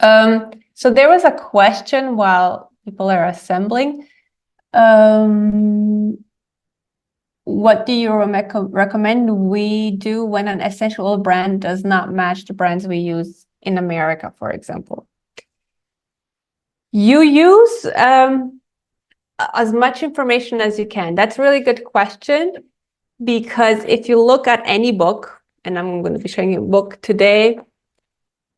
So there was a question while people are assembling. What do you recommend we do when an essential oil brand does not match the brands we use in America, for example? You use as much information as you can. That's a really good question, because if you look at any book, and I'm going to be showing you a book today,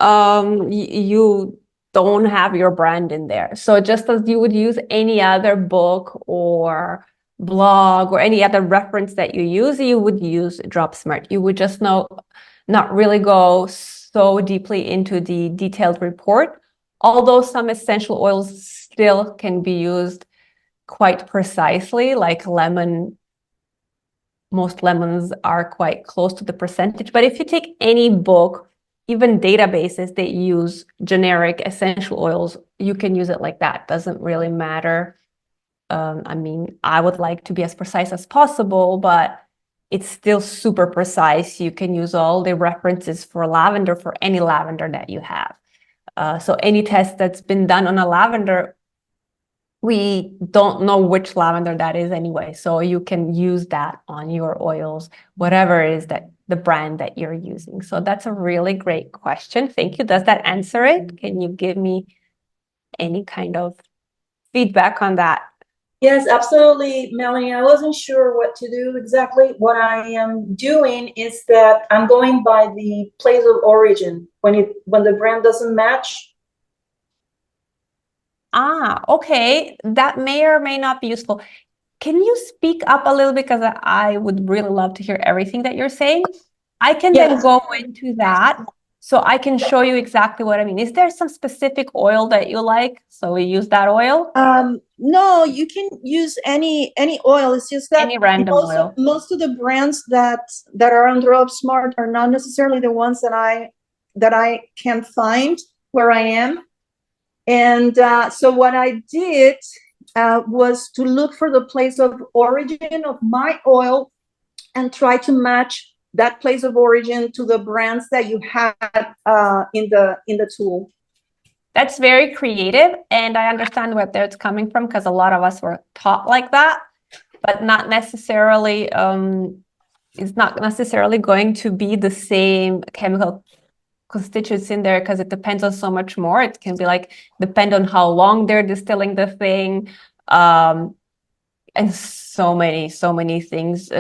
you don't have your brand in there. So just as you would use any other book or blog or any other reference that you would use Dropsmart. You would just not really go so deeply into the detailed report, although some essential oils still can be used quite precisely, like lemon. Most lemons are quite close to the percentage. But if you take any book, even databases that use generic essential oils, you can use it like that. Doesn't really matter. I mean, I would like to be as precise as possible, but it's still super precise. You can use all the references for lavender for any lavender that you have. So any test that's been done on a lavender, we don't know which lavender that is anyway. So you can use that on your oils, whatever it is that the brand that you're using. So that's a really great question. Thank you. Does that answer it? Can you give me any kind of feedback on that? Yes, absolutely, Melanie. I wasn't sure what to do exactly. What I am doing is that I'm going by the place of origin. When the brand doesn't match. Okay. That may or may not be useful. Can you speak up a little bit? Because I would really love to hear everything that you're saying. I can then Yes. go into that so I can show you exactly what I mean. Is there some specific oil that you like? So we use that oil? No, you can use any oil. It's just that Any random oil. most of the brands that are on Dropsmart are not necessarily the ones that I can find where I am. And so what I did was to look for the place of origin of my oil and try to match that place of origin to the brands that you had in the tool. That's very creative, and I understand where it's coming from because a lot of us were taught like that, but not necessarily. It's not necessarily going to be the same chemical constituents in there because it depends on so much more. It can be like depend on how long they're distilling the thing, and so many things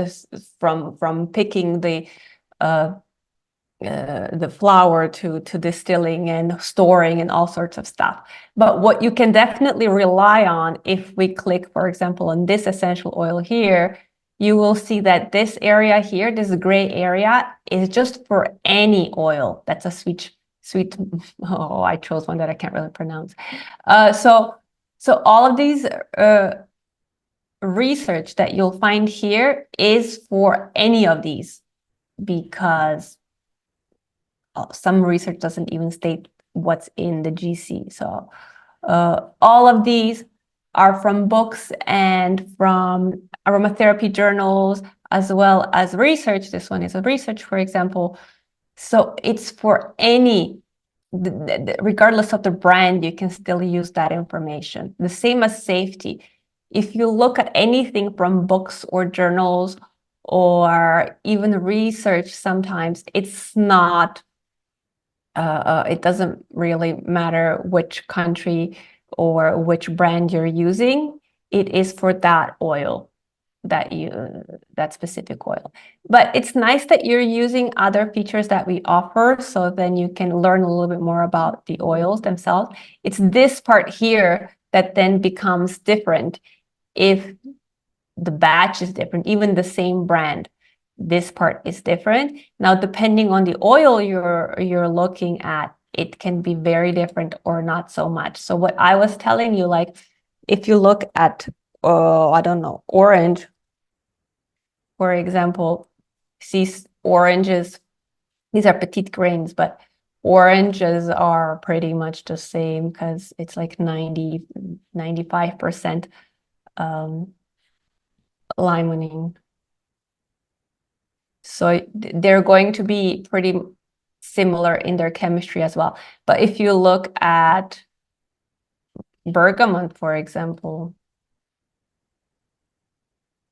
from picking the flower to distilling and storing and all sorts of stuff. But what you can definitely rely on, if we click, for example, on this essential oil here, you will see that this area here, this gray area, is just for any oil. That's a sweet, oh, I chose one that I can't really pronounce. So all of these research that you'll find here is for any of these, because some research doesn't even state what's in the GC. So all of these are from books and from aromatherapy journals, as well as research. This one is a research, for example. So it's for any, regardless of the brand, you can still use that information. The same as safety. If you look at anything from books or journals or even research, sometimes it's not it doesn't really matter which country or which brand you're using. It is for that oil, that specific oil. But it's nice that you're using other features that we offer, so then you can learn a little bit more about the oils themselves. It's this part here that then becomes different if the batch is different, even the same brand. This part is different. Now, depending on the oil you're looking at, it can be very different or not so much. So what I was telling you, like, if you look at, I don't know, orange, for example, see oranges, these are petite grains, but oranges are pretty much the same because it's like 95% limonene. So they're going to be pretty similar in their chemistry as well. But if you look at bergamot, for example,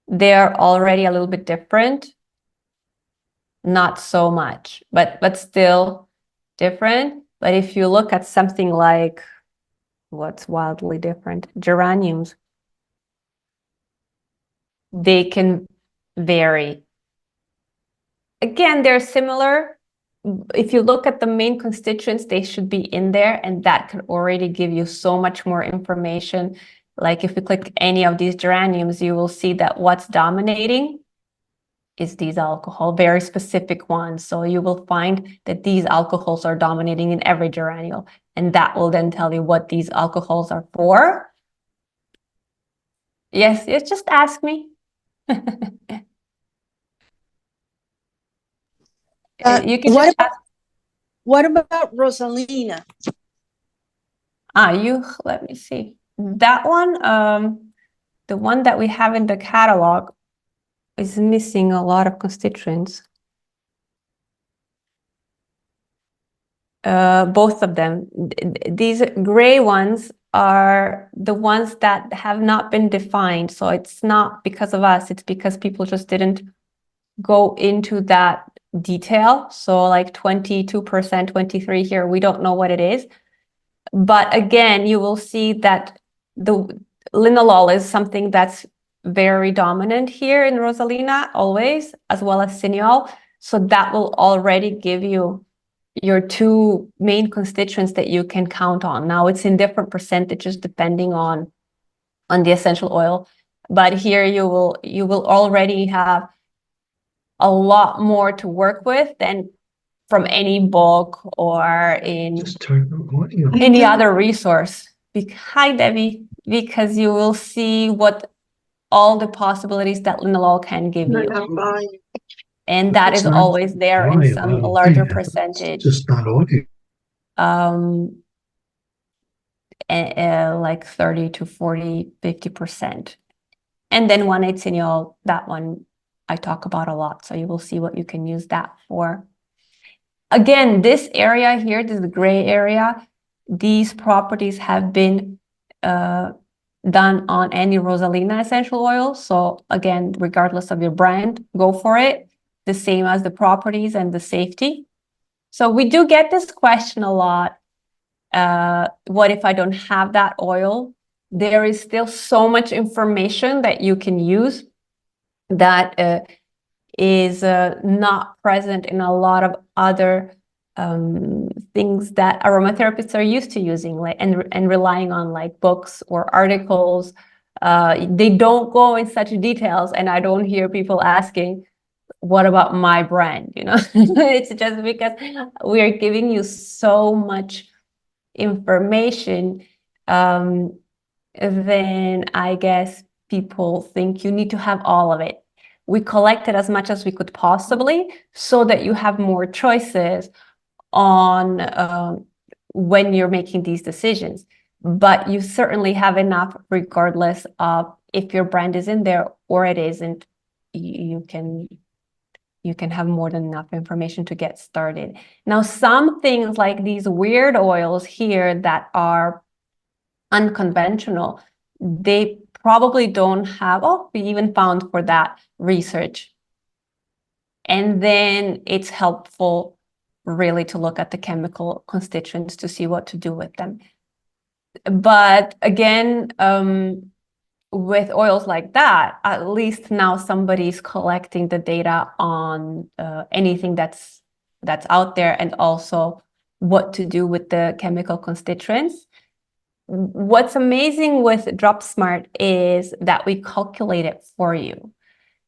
they're already a little bit different. Not so much, but still different. But if you look at something like what's wildly different, geraniums, they can vary. Again, they're similar. If you look at the main constituents, they should be in there, and that could already give you so much more information. Like if you click any of these geraniums, you will see that what's dominating is these alcohol, very specific ones. So you will find that these alcohols are dominating in every geraniol, and that will then tell you what these alcohols are for. Yes, just ask me. You can just ask. What about Rosalina? Let me see. That one, the one that we have in the catalog is missing a lot of constituents. Both of them. These gray ones are the ones that have not been defined. So it's not because of us, it's because people just didn't go into that detail. So like 22%, 23 here, we don't know what it is. But again, you will see that the linalool is something that's very dominant here in Rosalina always, as well as cineol. So that will already give you your two main constituents that you can count on. Now it's in different percentages depending on the essential oil, but here you will already have a lot more to work with than from any book or in any other resource. Hi, Debbie, because you will see what all the possibilities that linalool can give you. And that is always there in some larger percentage. Just not audio. Like 30 to 40, 50%. And then 1,8-cineol, that one I talk about a lot. So you will see what you can use that for. Again, this area here, this is the gray area. These properties have been done on any Rosalina essential oil. So again, regardless of your brand, go for it. The same as the properties and the safety. So we do get this question a lot. What if I don't have that oil? There is still so much information that you can use that is not present in a lot of other things that aromatherapists are used to using, like and relying on, like books or articles. They don't go in such details, and I don't hear people asking, what about my brand? It's just because we are giving you so much information, then I guess people think you need to have all of it. We collected as much as we could possibly so that you have more choices on when you're making these decisions. But you certainly have enough regardless of if your brand is in there or it isn't. You can have more than enough information to get started. Now, some things like these weird oils here that are unconventional, they probably don't have, we even found for that research. And then it's helpful really to look at the chemical constituents to see what to do with them. But again, with oils like that, at least now somebody's collecting the data on anything that's out there, and also what to do with the chemical constituents. What's amazing with Dropsmart is that we calculate it for you.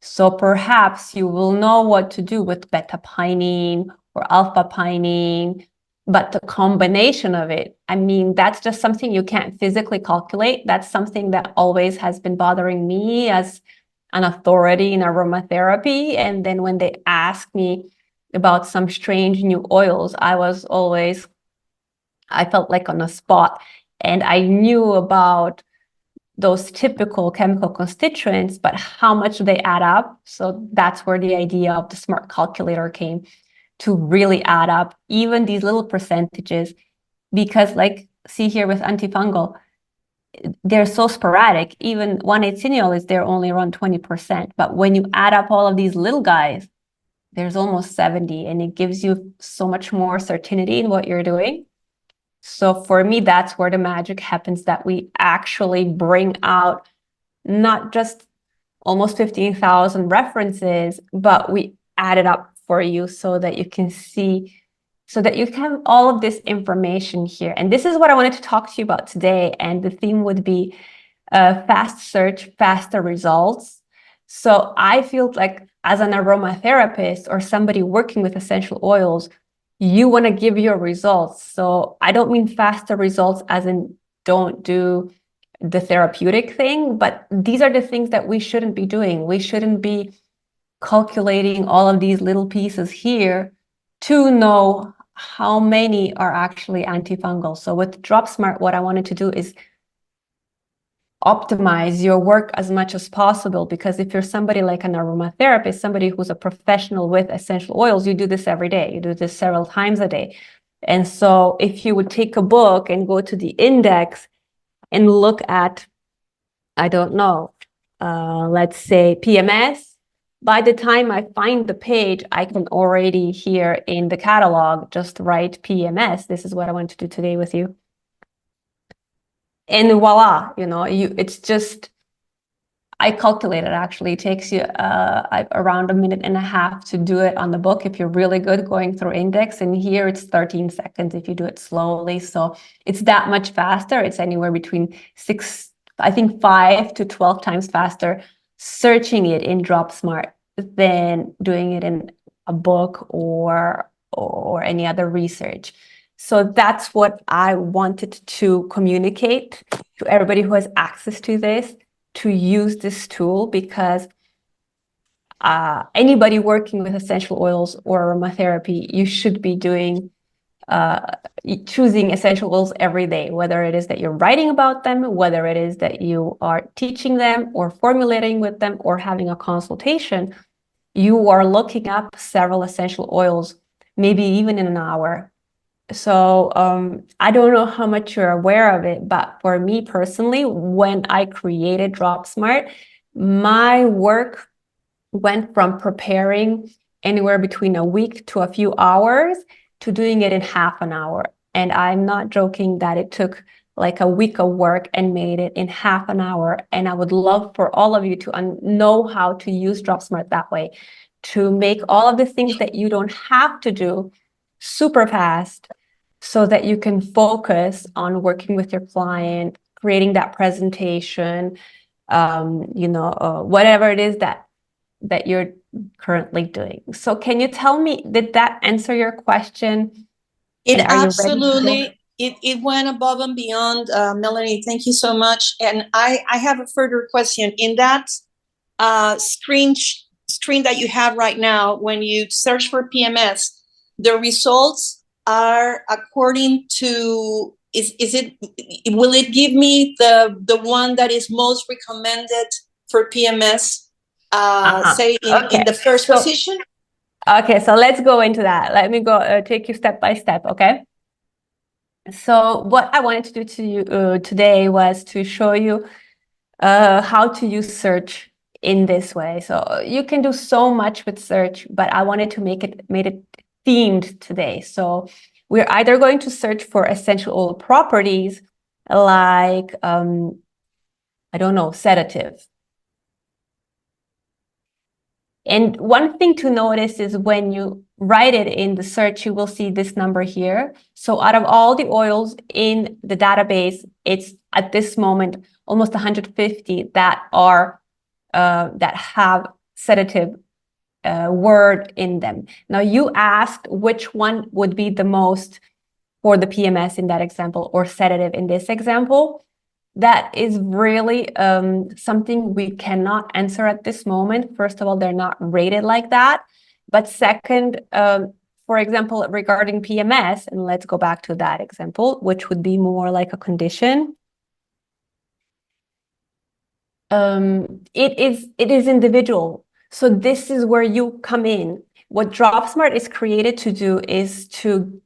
So perhaps you will know what to do with beta-pinene or alpha-pinene, but the combination of it, I mean, that's just something you can't physically calculate. That's something that always has been bothering me as an authority in aromatherapy. And then when they ask me about some strange new oils, I felt like on a spot. And I knew about those typical chemical constituents, but how much they add up. So that's where the idea of the smart calculator came. to really add up even these little percentages, because like see here with antifungal, they're so sporadic. Even 1,8-cineol is there only around 20%. But when you add up all of these little guys, there's almost 70, and it gives you so much more certainty in what you're doing. So for me, that's where the magic happens, that we actually bring out not just almost 15,000 references, but we add it up for you so that you can see, so that you can have all of this information here. And this is what I wanted to talk to you about today. And the theme would be fast search, faster results. So I feel like as an aromatherapist or somebody working with essential oils, you want to give your results. So I don't mean faster results as in don't do the therapeutic thing, but these are the things that we shouldn't be doing. We shouldn't be calculating all of these little pieces here to know how many are actually antifungal. So with Dropsmart, what I wanted to do is optimize your work as much as possible, because if you're somebody like an aromatherapist, somebody who's a professional with essential oils, you do this every day. You do this several times a day. And so if you would take a book and go to the index and look at, I don't know, let's say PMS, by the time I find the page, I can already here in the catalog just write PMS. This is what I want to do today with you. And voila, you know, it's just, I calculated actually, it takes you around 1.5 minutes to do it on the book if you're really good going through index. And here it's 13 seconds if you do it slowly. So it's that much faster. It's anywhere between 5 to 12 times faster searching it in Dropsmart than doing it in a book or any other research. So that's what I wanted to communicate to everybody who has access to this, to use this tool, because anybody working with essential oils or aromatherapy, you should be doing choosing essential oils every day, whether it is that you're writing about them, whether it is that you are teaching them or formulating with them or having a consultation. You are looking up several essential oils, maybe even in an hour. So I don't know how much you're aware of it, but for me personally, when I created Dropsmart, my work went from preparing anywhere between a week to a few hours to doing it in half an hour. And I'm not joking that it took like a week of work and made it in half an hour. And I would love for all of you to know how to use Dropsmart that way, to make all of the things that you don't have to do super fast, so that you can focus on working with your client, creating that presentation, whatever it is that you're currently doing. So can you tell me, did that answer your question? It And are you ready to go? absolutely, it went above and beyond, Melanie. Thank you so much. And I have a further question. In that screen that you have right now, when you search for PMS, the results are according to, will it give me the one that is most recommended for PMS, say in the first position? Okay, so let's go into that. Let me go take you step by step, okay? So what I wanted to do to you today was to show you how to use search in this way. So you can do so much with search, but I wanted to make it themed today. So we're either going to search for essential oil properties like, I don't know, sedative. And one thing to notice is when you write it in the search, you will see this number here. So out of all the oils in the database, it's at this moment almost 150 that are that have sedative word in them. Now you asked which one would be the most for the PMS in that example, or sedative in this example. That is really something we cannot answer at this moment. First of all, they're not rated like that. But second, for example, regarding PMS, and let's go back to that example, which would be more like a condition. It is individual. So this is where you come in. What Dropsmart is created to do is to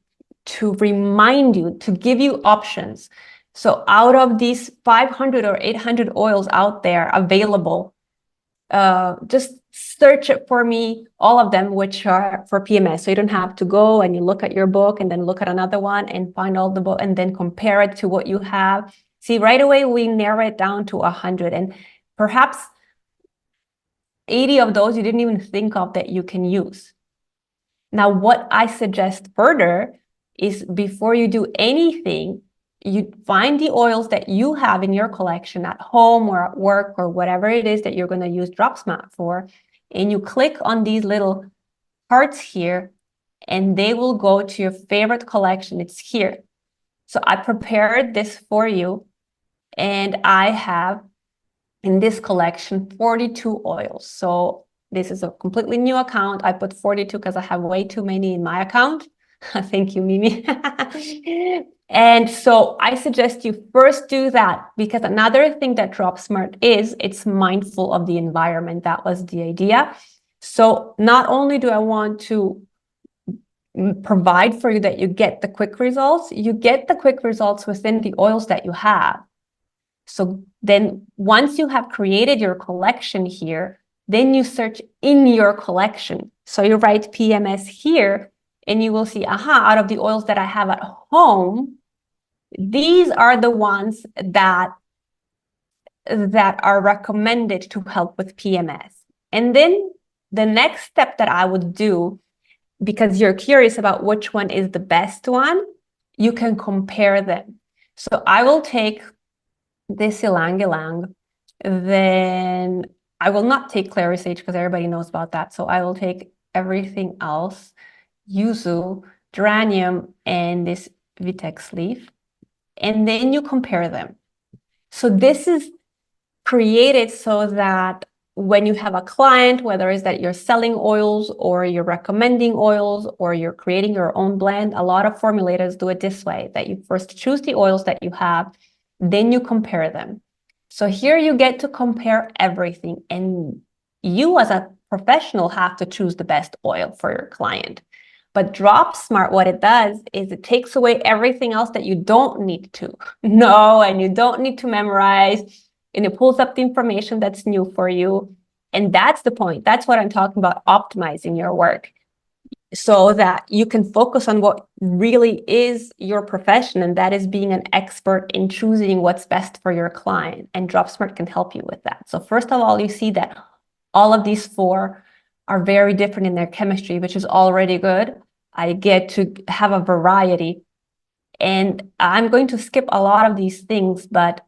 remind you, to give you options. So out of these 500 or 800 oils out there available, just search it for me, all of them which are for PMS. So you don't have to go and you look at your book and then look at another one and find all the book and then compare it to what you have. See, right away, we narrow it down to 100, and perhaps 80 of those you didn't even think of that you can use. Now, what I suggest further is before you do anything, you find the oils that you have in your collection at home or at work or whatever it is that you're going to use Dropsmart for, and you click on these little hearts here, and they will go to your favorite collection. It's here. So I prepared this for you, and I have in this collection 42 oils. So this is a completely new account. I put 42 because I have way too many in my account. Thank you, Mimi. And so I suggest you first do that, because another thing that Dropsmart is, it's mindful of the environment. That was the idea. So not only do I want to provide for you that you get the quick results, you get the quick results within the oils that you have. So then once you have created your collection here, then you search in your collection. So you write PMS here, and you will see, aha, out of the oils that I have at home, these are the ones that are recommended to help with PMS. And then the next step that I would do, because you're curious about which one is the best one, you can compare them. So I will take this ylang ylang, then I will not take clary sage because everybody knows about that. So I will take everything else, yuzu, geranium, and this vitex leaf, and then you compare them. So this is created so that when you have a client, whether it's that you're selling oils or you're recommending oils or you're creating your own blend, a lot of formulators do it this way, that you first choose the oils that you have, then you compare them. So here you get to compare everything, and you as a professional have to choose the best oil for your client. But Dropsmart, what it does is it takes away everything else that you don't need to know and you don't need to memorize, and it pulls up the information that's new for you. And that's the point. That's what I'm talking about, optimizing your work, so that you can focus on what really is your profession, and that is being an expert in choosing what's best for your client. And Dropsmart can help you with that. So first of all, you see that all of these four are very different in their chemistry, which is already good. I get to have a variety, and I'm going to skip a lot of these things, but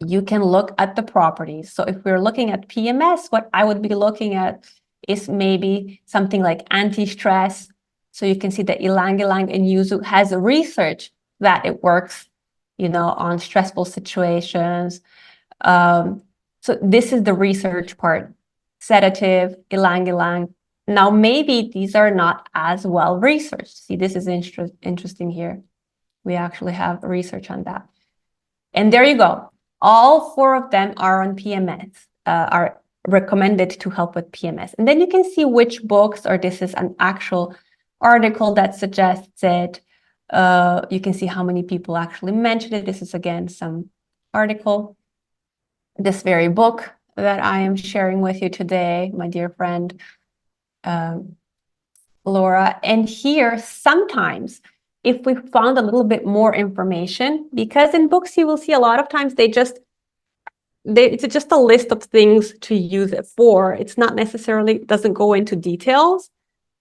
you can look at the properties. So if we're looking at PMS, what I would be looking at is maybe something like anti-stress. So you can see that ylang ylang and yuzu has research that it works, on stressful situations. So this is the research part. Sedative, ylang ylang. Now, maybe these are not as well researched. See, this is interesting here. We actually have research on that. And there you go. All four of them are on PMS, are recommended to help with PMS. And then you can see which books, or this is an actual article that suggests it. You can see how many people actually mentioned it. This is, again, some article. This very book that I am sharing with you today, my dear friend, Laura. And here, sometimes, if we found a little bit more information, because in books you will see a lot of times it's just a list of things to use it for. It's not necessarily, doesn't go into details.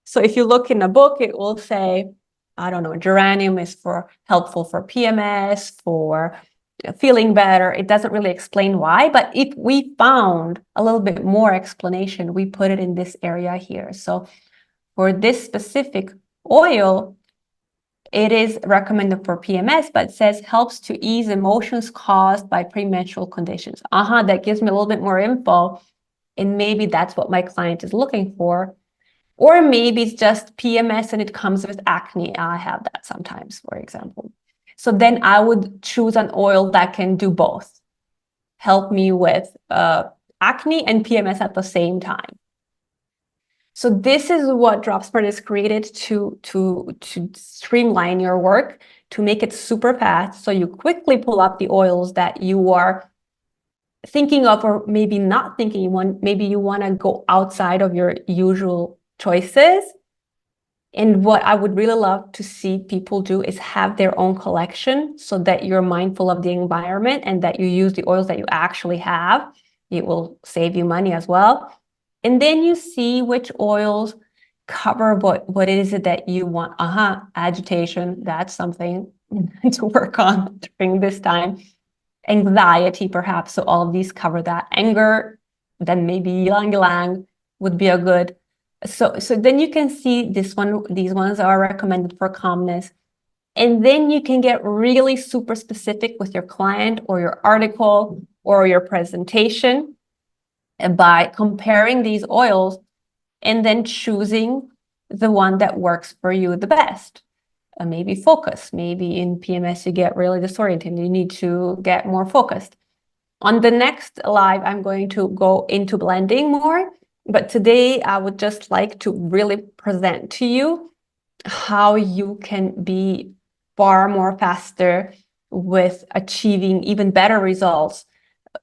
So if you look in a book, it will say, I don't know, geranium is helpful for PMS, for feeling better. It doesn't really explain why, but if we found a little bit more explanation, we put it in this area here. So for this specific oil, it is recommended for PMS, but it says helps to ease emotions caused by premenstrual conditions. That gives me a little bit more info, and maybe that's what my client is looking for. Or maybe it's just PMS and it comes with acne. I have that sometimes, for example. So then I would choose an oil that can do both, help me with acne and PMS at the same time. So this is what Dropsmart is created to streamline your work, to make it super fast, so you quickly pull up the oils that you are thinking of, or maybe not thinking you want. Maybe you want to go outside of your usual choices. And what I would really love to see people do is have their own collection, so that you're mindful of the environment and that you use the oils that you actually have. It will save you money as well. And then you see which oils cover what is it that you want. Agitation, that's something to work on during this time. Anxiety, perhaps. So all of these cover that. Anger, then maybe ylang ylang would be a good. So then you can see these ones are recommended for calmness. And then you can get really super specific with your client or your article or your presentation by comparing these oils and then choosing the one that works for you the best. Maybe focus. Maybe in PMS you get really disoriented. You need to get more focused. On the next live, I'm going to go into blending more. But today I would just like to really present to you how you can be far more faster with achieving even better results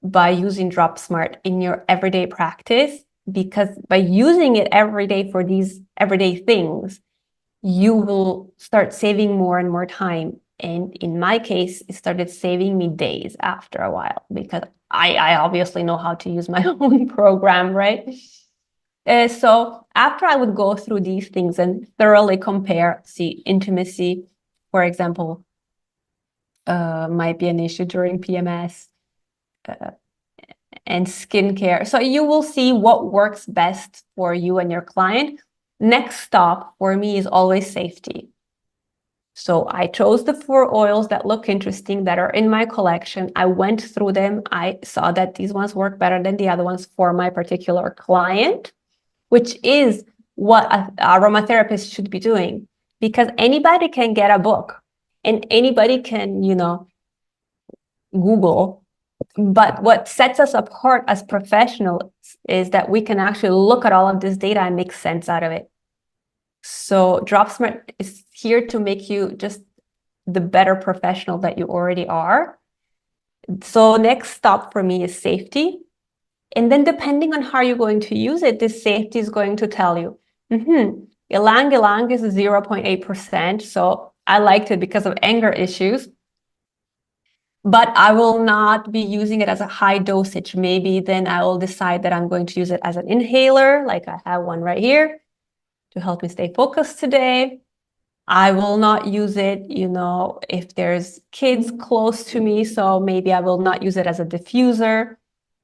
by using Dropsmart in your everyday practice. Because by using it every day for these everyday things, you will start saving more and more time. And in my case, it started saving me days after a while, because I obviously know how to use my own program, right? So after I would go through these things and thoroughly compare, see, intimacy, for example, might be an issue during PMS, and skincare. So you will see what works best for you and your client. Next stop for me is always safety. So I chose the 4 oils that look interesting, that are in my collection. I went through them. I saw that these ones work better than the other ones for my particular client, which is what an aromatherapist should be doing, because anybody can get a book and anybody can, Google. But what sets us apart as professionals is that we can actually look at all of this data and make sense out of it. So Dropsmart is here to make you just the better professional that you already are. So next stop for me is safety. And then depending on how you're going to use it, this safety is going to tell you, ylang ylang is 0.8%. So I liked it because of anger issues, but I will not be using it as a high dosage. Maybe then I will decide that I'm going to use it as an inhaler, like I have one right here, to help me stay focused today. I will not use it, if there's kids close to me. So maybe I will not use it as a diffuser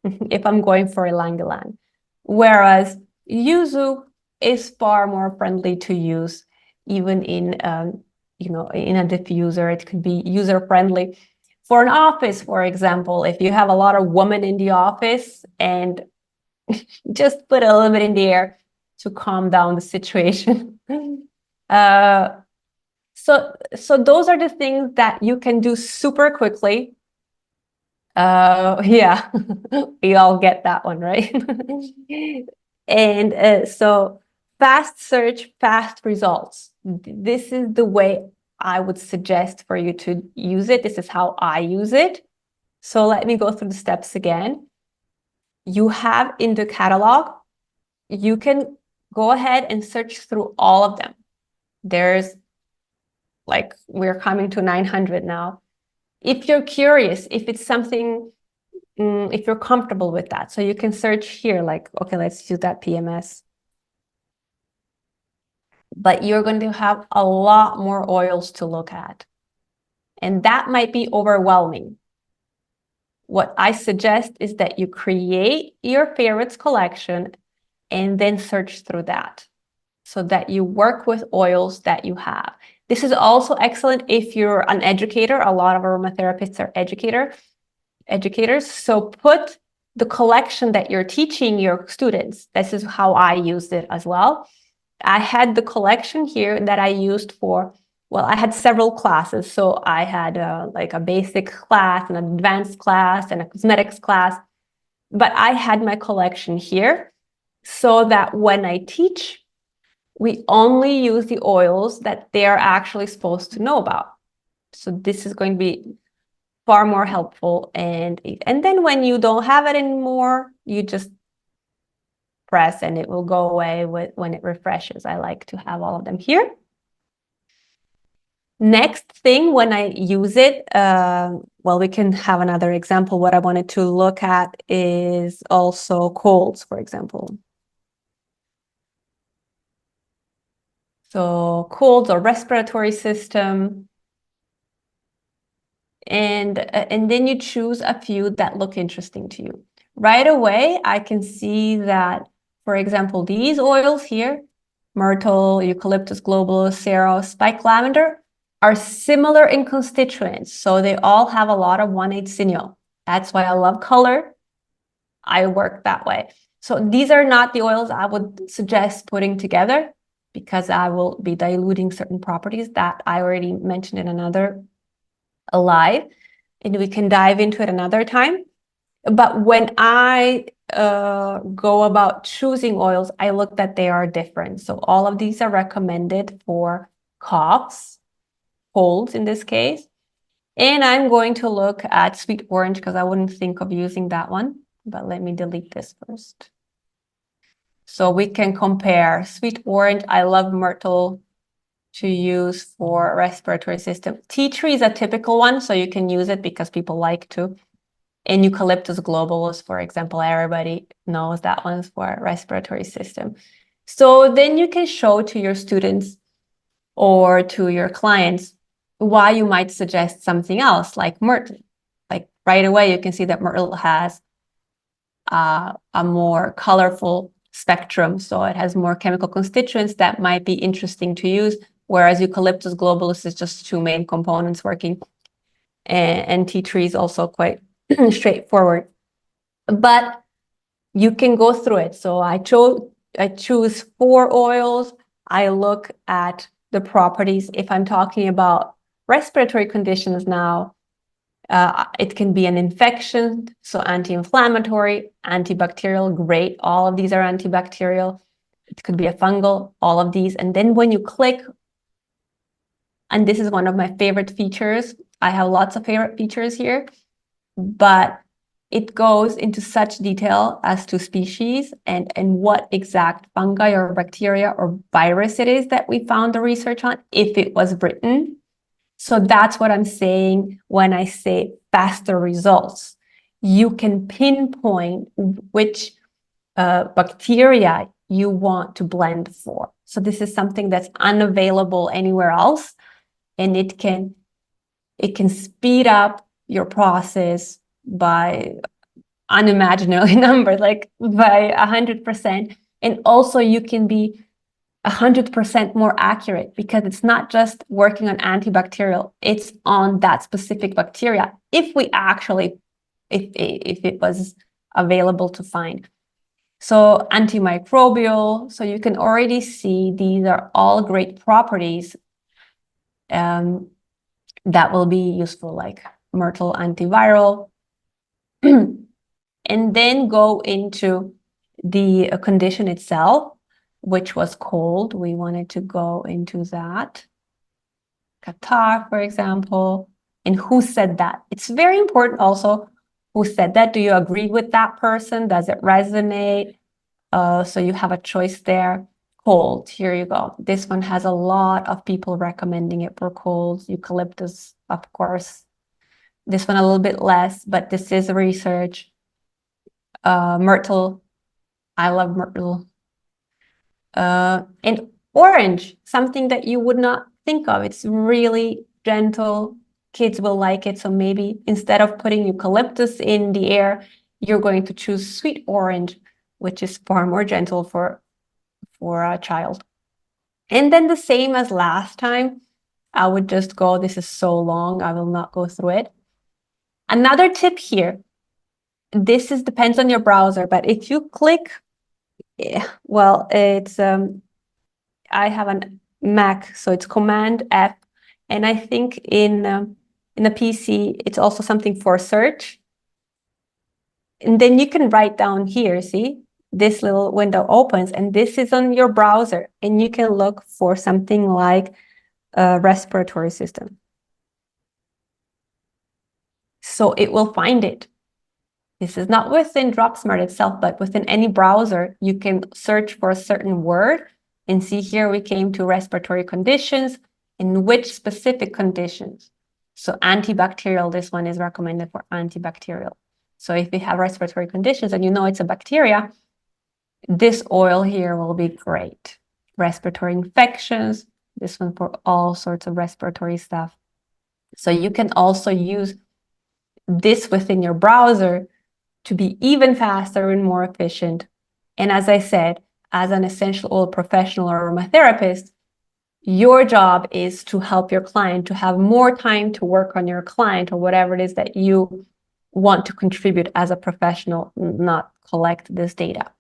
if I'm going for ylang ylang. Whereas yuzu is far more friendly to use, even in in a diffuser. It could be user friendly for an office, for example. If you have a lot of women in the office, and just put a little bit in the air to calm down the situation. So those are the things that you can do super quickly. Yeah, we all get that one, right? And so fast search, fast results. This is the way I would suggest for you to use it. This is how I use it. So let me go through the steps again. You have in the catalog, you can go ahead and search through all of them. There's we're coming to 900 now. If you're curious, if it's something, if you're comfortable with that, so you can search here, okay, let's use that PMS. But you're going to have a lot more oils to look at, and that might be overwhelming. What I suggest is that you create your favorites collection and then search through that, so that you work with oils that you have. This is also excellent if you're an educator. A lot of aromatherapists are educators. So put the collection that you're teaching your students. This is how I used it as well. I had the collection here that I used for, I had several classes. So I had a basic class, an advanced class, and a cosmetics class. But I had my collection here so that when I teach we only use the oils that they're actually supposed to know about. So this is going to be far more helpful. And then when you don't have it anymore, you just press and it will go away when it refreshes. I like to have all of them here. Next thing, when I use it, well, we can have another example. What I wanted to look at is also colds, for example. So colds or respiratory system. And then you choose a few that look interesting to you. Right away, I can see that, for example, these oils here, myrtle, eucalyptus globulus, sero, spike lavender, are similar in constituents. So they all have a lot of 1,8-cineol. That's why I love color. I work that way. So these are not the oils I would suggest putting together because I will be diluting certain properties that I already mentioned in another live, and we can dive into it another time. But when I go about choosing oils, I look that they are different. So all of these are recommended for coughs, colds in this case. And I'm going to look at sweet orange because I wouldn't think of using that one. But let me delete this first. So we can compare sweet orange. I love myrtle to use for respiratory system. Tea tree is a typical one, so you can use it because people like to. And eucalyptus globulus, for example, everybody knows that one's for respiratory system. So then you can show to your students or to your clients why you might suggest something else like myrtle. Like right away, you can see that myrtle has a more colorful spectrum. So it has more chemical constituents that might be interesting to use, whereas eucalyptus globulus is just two main components working. And tea tree is also quite straightforward. But you can go through it. So I choose 4 oils. I look at the properties. If I'm talking about respiratory conditions now, it can be an infection, so anti-inflammatory, antibacterial, great. All of these are antibacterial. It could be a fungal, all of these. And then when you click, and this is one of my favorite features, I have lots of favorite features here, but it goes into such detail as to species and what exact fungi or bacteria or virus it is that we found the research on, if it was written. So that's what I'm saying when I say faster results. You can pinpoint which bacteria you want to blend for. So this is something that's unavailable anywhere else, and it can speed up your process by unimaginary number, like by 100%. And also you can be 100% more accurate because it's not just working on antibacterial, it's on that specific bacteria if it was available to find. So antimicrobial, so you can already see these are all great properties that will be useful, like myrtle antiviral. And then go into the condition itself, which was cold. We wanted to go into that. Qatar, for example. And who said that? It's very important also who said that. Do you agree with that person? Does it resonate? So you have a choice there. Cold, here you go. This one has a lot of people recommending it for colds. Eucalyptus, of course. This one a little bit less, but this is research. Myrtle, I love myrtle. And orange, something that you would not think of. It's really gentle. Kids will like it. So maybe instead of putting eucalyptus in the air, you're going to choose sweet orange, which is far more gentle for a child. And then the same as last time, I would just go, this is so long, I will not go through it. Another tip here, this depends on your browser, but if you click, well, it's, I have a Mac, so it's Command F, and I think in the PC, it's also something for search. And then you can write down here, see? this little window opens, and this is on your browser, and you can look for something like a respiratory system. So it will find it. This is not within Dropsmart itself, but within any browser, you can search for a certain word and see here we came to respiratory conditions, in which specific conditions. So antibacterial, this one is recommended for antibacterial. So if you have respiratory conditions and you know it's a bacteria, this oil here will be great. Respiratory infections, this one for all sorts of respiratory stuff. So you can also use this within your browser to be even faster and more efficient. And as I said, as an essential oil professional or aromatherapist, your job is to help your client to have more time to work on your client or whatever it is that you want to contribute as a professional, not collect this data.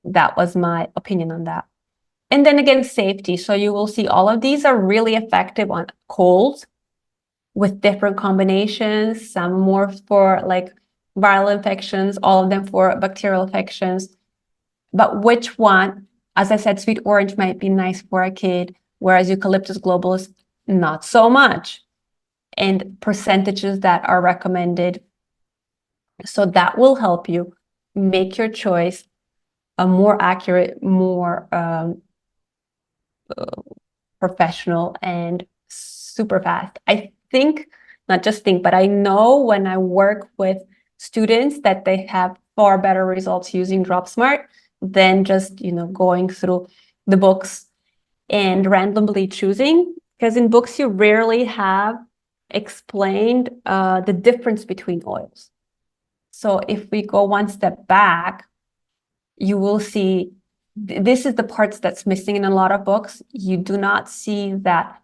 That was my opinion on that. And then again, safety. So you will see all of these are really effective on colds with different combinations, some more for like viral infections, all of them for bacterial infections. But which one, as I said, sweet orange might be nice for a kid, whereas eucalyptus globulus, not so much. And percentages that are recommended. So that will help you make your choice a more accurate, more professional and super fast. I think, not just think, but I know when I work with students that they have far better results using Dropsmart than just, going through the books and randomly choosing. Because in books, you rarely have explained the difference between oils. So if we go one step back, you will see this is the parts that's missing in a lot of books. You do not see that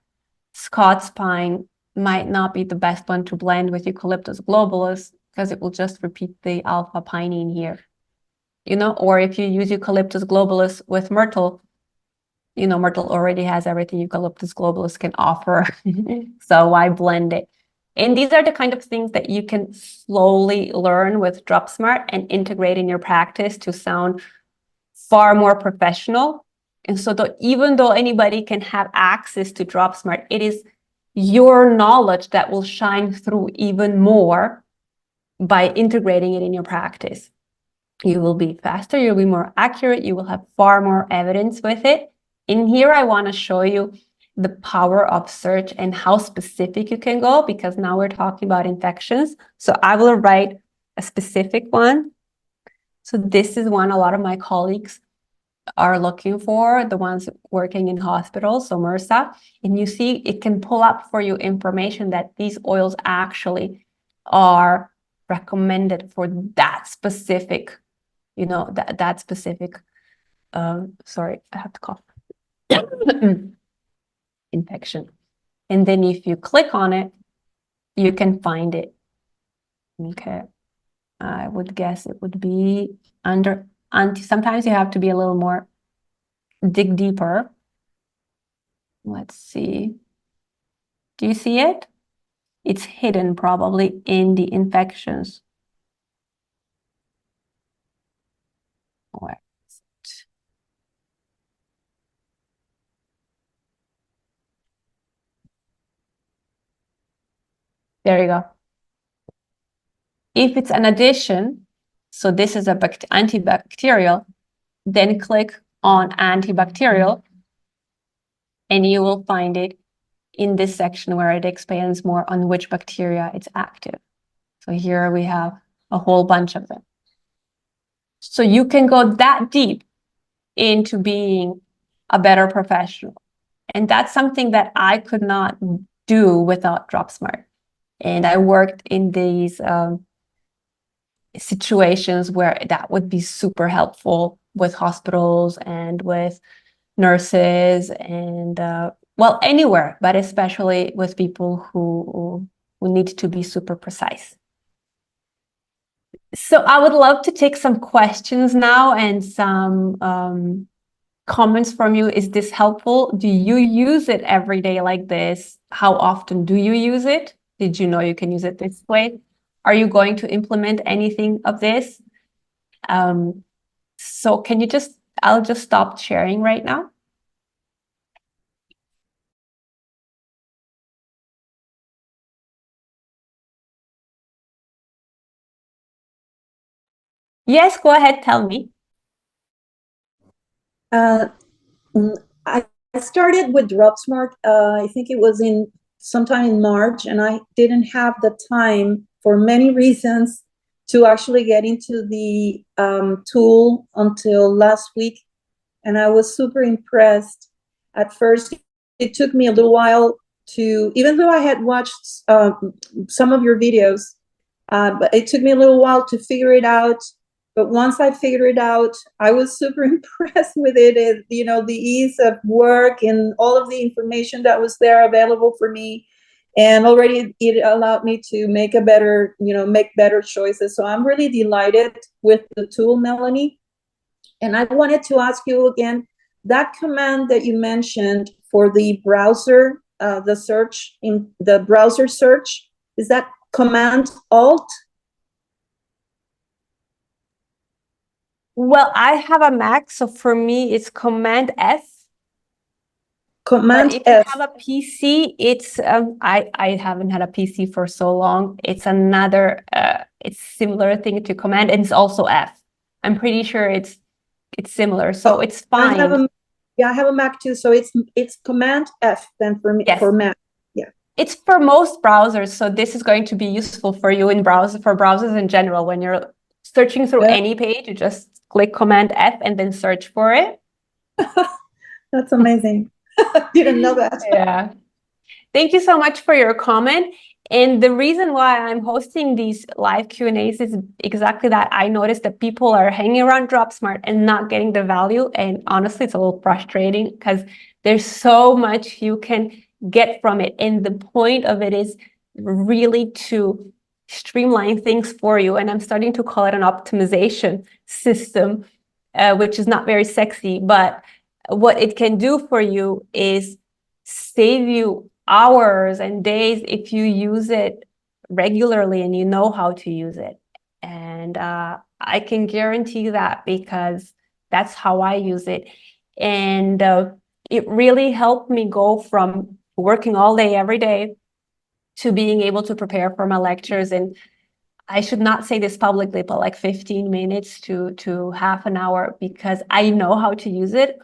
Scots pine might not be the best one to blend with eucalyptus globulus because it will just repeat the alpha pinene here. Or if you use eucalyptus globulus with myrtle, myrtle already has everything eucalyptus globulus can offer. So why blend it? And these are the kind of things that you can slowly learn with Dropsmart and integrate in your practice to sound far more professional. And so even though anybody can have access to Dropsmart, it is your knowledge that will shine through even more by integrating it in your practice. You will be faster, you'll be more accurate, you will have far more evidence with it. In here, I want to show you the power of search and how specific you can go, because now we're talking about infections. So I will write a specific one. So this is one a lot of my colleagues are looking for, the ones working in hospitals, so MRSA. And you see, it can pull up for you information that these oils actually are recommended for that specific, that specific, sorry, I have to cough. Infection. And then if you click on it, you can find it. Okay. I would guess it would be under sometimes you have to be a little more, dig deeper. Let's see. Do you see it? It's hidden probably in the infections. Where is it? There you go. If it's an addition, so this is a antibacterial, then click on antibacterial and you will find it in this section where it expands more on which bacteria it's active. So here we have a whole bunch of them. So you can go that deep into being a better professional. And that's something that I could not do without Dropsmart. And I worked in these situations where that would be super helpful with hospitals and with nurses and anywhere, but especially with people who need to be super precise. So I would love to take some questions now and some comments from you. Is this helpful? Do you use it every day like this? How often do you use it? Did you know you can use it this way? Are you going to implement anything of this? So can you I'll just stop sharing right now. Yes, go ahead, tell me. Uh, I started with Dropsmart. I think it was in sometime in March, and I didn't have the time for many reasons to actually get into the tool until last week, and I was super impressed. At first, it took me a little while to, even though I had watched some of your videos, but it took me a little while to figure it out. But once I figured it out, I was super impressed with it. The ease of work and all of the information that was there available for me. And already it allowed me to make make better choices. So I'm really delighted with the tool, Melanie. And I wanted to ask you again, that command that you mentioned for the browser, the search in the browser search, is that Command Alt? Well, I have a Mac, so for me it's Command F. But Command if you F. have a PC, it's I haven't had a PC for so long. It's another it's similar thing to Command, and it's also F. I'm pretty sure it's similar, so it's I have fine. I have a Mac too, so it's Command F then for me. Yes. For Mac. Yeah. It's for most browsers, so this is going to be useful for you in browsers in general. When you're searching through Yeah. any page, you just click Command F and then search for it. That's amazing. Didn't know that. Yeah. Thank you so much for your comment. And the reason why I'm hosting these live Q&As is exactly that. I noticed that people are hanging around Dropsmart and not getting the value. And honestly, it's a little frustrating because there's so much you can get from it. And the point of it is really to streamline things for you. And I'm starting to call it an optimization system, which is not very sexy, but what it can do for you is save you hours and days if you use it regularly and you know how to use it. And I can guarantee that because that's how I use it. And it really helped me go from working all day, every day, to being able to prepare for my lectures. And I should not say this publicly, but like 15 minutes to half an hour because I know how to use it.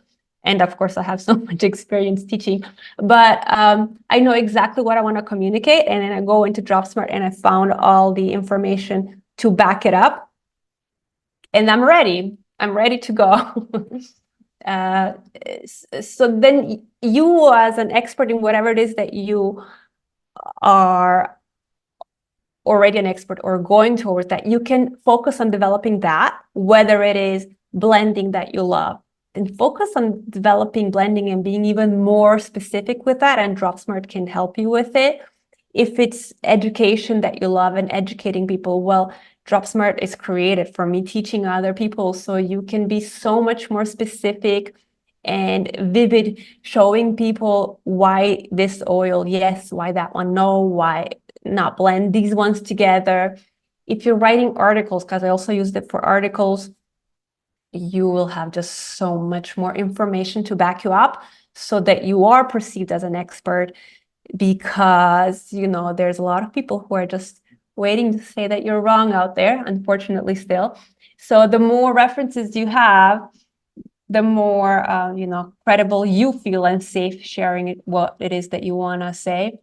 And of course, I have so much experience teaching, but I know exactly what I want to communicate. And then I go into Dropsmart and I found all the information to back it up. And I'm ready. I'm ready to go. So then you, as an expert in whatever it is that you are already an expert or going towards that, you can focus on developing that, whether it is blending that you love, and focus on developing blending and being even more specific with that. And Dropsmart can help you with it. If it's education that you love and educating people, well, Dropsmart is created for me teaching other people. So you can be so much more specific and vivid, showing people why this oil, yes, why that one, no, why not blend these ones together. If you're writing articles, because I also used it for articles, you will have just so much more information to back you up so that you are perceived as an expert, because there's a lot of people who are just waiting to say that you're wrong out there, unfortunately still. So the more references you have, the more credible you feel and safe sharing what it is that you want to say.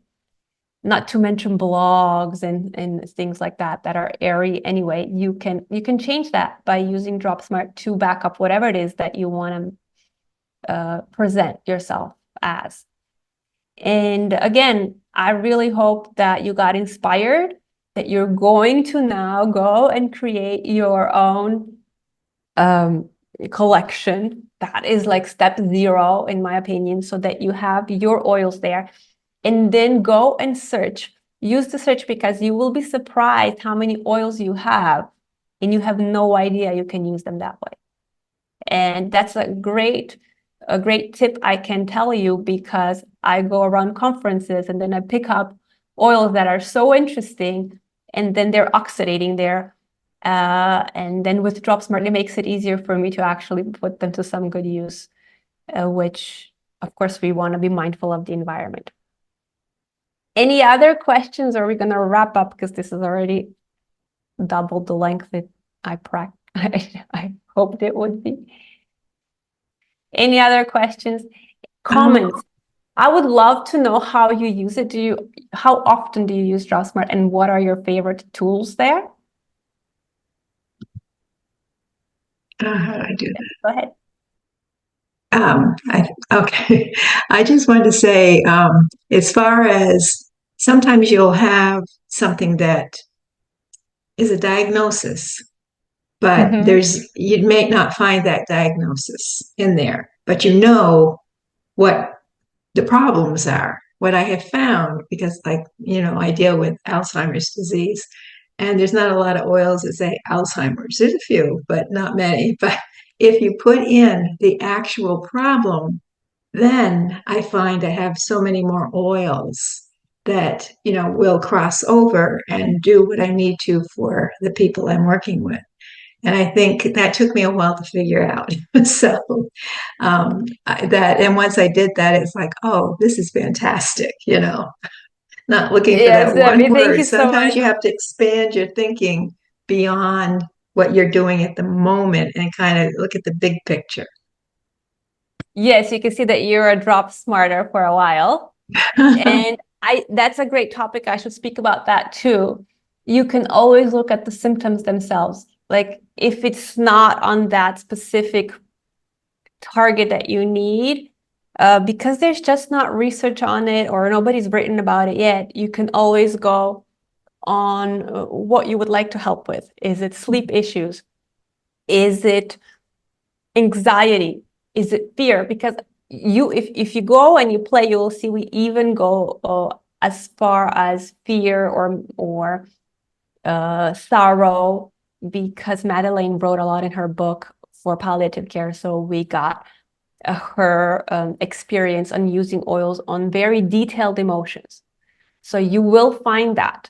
Not to mention blogs and things like that are airy anyway. You can change that by using Dropsmart to back up whatever it is that you want to present yourself as. And again, I really hope that you got inspired, that you're going to now go and create your own collection. That is like step 0, in my opinion, so that you have your oils there. And then go and search. Use the search, because you will be surprised how many oils you have, and you have no idea you can use them that way. And that's a great tip I can tell you, because I go around conferences and then I pick up oils that are so interesting, and then they're oxidating there. And then with Dropsmart, it makes it easier for me to actually put them to some good use, which, of course, we want to be mindful of the environment. Any other questions? Or are we going to wrap up because this is already double the length that I hoped it would be. Any other questions? Comments? I would love to know how you use it. How often do you use Dropsmart, and what are your favorite tools there? How do I do that? Go ahead. Okay. I just wanted to say, as far as sometimes you'll have something that is a diagnosis, but you may not find that diagnosis in there, but you know what the problems are. What I have found, because I deal with Alzheimer's disease, and there's not a lot of oils that say Alzheimer's. There's a few, but not many. But if you put in the actual problem, then I find I have so many more oils that, will cross over and do what I need to for the people I'm working with. And I think that took me a while to figure out. So and once I did that, it's like, oh, this is fantastic, not looking for Yes, that Debbie, one thank word. you so Sometimes much. you have to expand your thinking beyond what you're doing at the moment and kind of look at the big picture. Yes, you can see that you're a Dropsmarter for a while. And that's a great topic. I should speak about that too. You can always look at the symptoms themselves. Like if it's not on that specific target that you need, because there's just not research on it or nobody's written about it yet, you can always go on what you would like to help with. Is it sleep issues? Is it anxiety? Is it fear? Because if you go and you play, you will see we even go as far as fear or sorrow, because Madeleine wrote a lot in her book for palliative care. So we got her experience on using oils on very detailed emotions. So you will find that,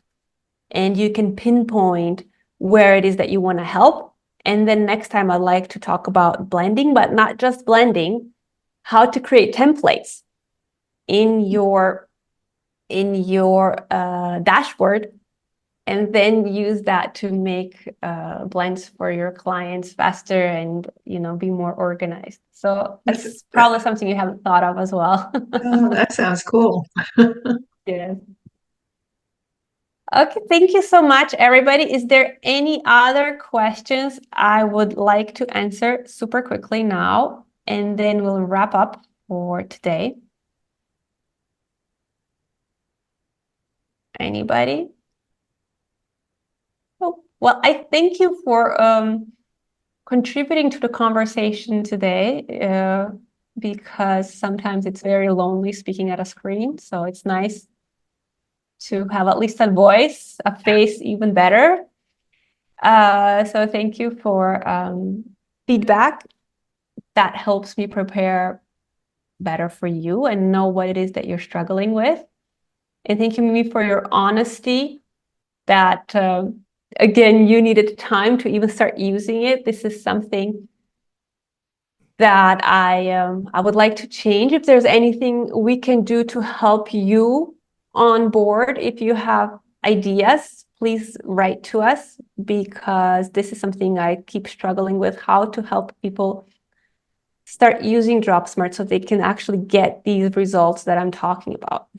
and you can pinpoint where it is that you want to help. And then next time I'd like to talk about blending, but not just blending, how to create templates in your dashboard, and then use that to make blends for your clients faster and be more organized. So that's probably something you haven't thought of as well. Oh, that sounds cool. Yeah. Okay, thank you so much, everybody. Is there any other questions I would like to answer super quickly now, and then we'll wrap up for today? Anybody? Oh, well, I thank you for contributing to the conversation today, because sometimes it's very lonely speaking at a screen. So it's nice to have at least a voice, a face, even better. So thank you for feedback. That helps me prepare better for you and know what it is that you're struggling with. And thank you, Mimi, for your honesty that, again, you needed time to even start using it. This is something that I would like to change. If there's anything we can do to help you on board, if you have ideas, please write to us, because this is something I keep struggling with, how to help people start using Dropsmart so they can actually get these results that I'm talking about.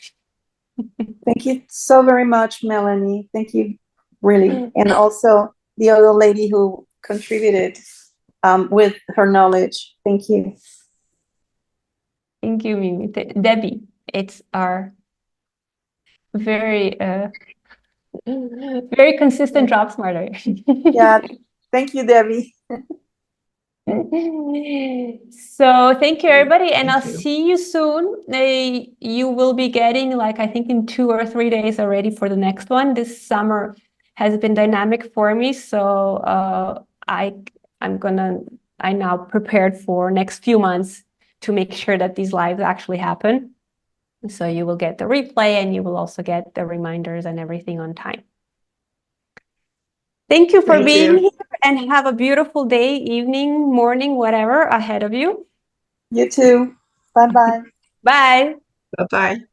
Thank you so very much, Melanie. Thank you, really. And also the other lady who contributed with her knowledge. Thank you. Thank you, Mimi. Debbie, it's our very very consistent Dropsmarter. Yeah, thank you, Debbie. So thank you, everybody, and Thank I'll you. see you soon. You will be getting, like, I think in 2 or 3 days already for the next one. This summer has been dynamic for me, so I now prepared for next few months to make sure that these lives actually happen. So you will get the replay, and you will also get the reminders and everything on time. Thank you for Thank being you. here, and have a beautiful day, evening, morning, whatever ahead of you. You too. Bye-bye. Bye. Bye-bye.